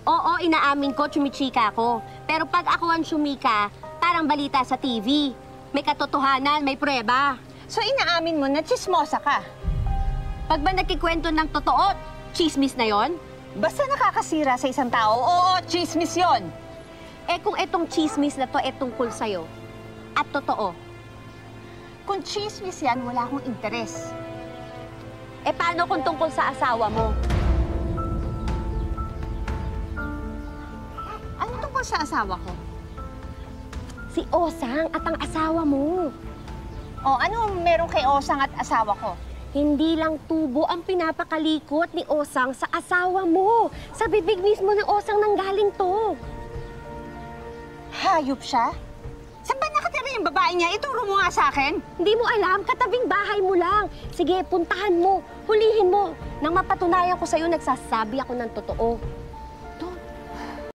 Oo, inaamin ko, chumichika ako. Pero pag ako ang chumika, parang balita sa TV. May katotohanan, may pruweba. So inaamin mo na chismosa ka? Pag ba nagkikwento ng totoo, chismis na yon? Basta nakakasira sa isang tao, oo, chismis yon. Eh kung etong chismis na to tungkol sa'yo, at totoo, Kung chismis yan, wala akong interes. eh paano kung tungkol sa asawa mo? Ano tungkol sa asawa ko? Si Osang at ang asawa mo. O, ano meron kay Osang at asawa ko? Hindi lang tubo ang pinapakalikot ni Osang sa asawa mo. Sa bibig mismo ni Osang nanggaling to. Hayop siya? Saan ba nakatira yung babae niya? Ituro mo nga sa akin. Hindi mo alam, katabing bahay mo lang. Sige, puntahan mo, hulihin mo. Nang mapatunayan ko sa'yo, nagsasabi ako ng totoo.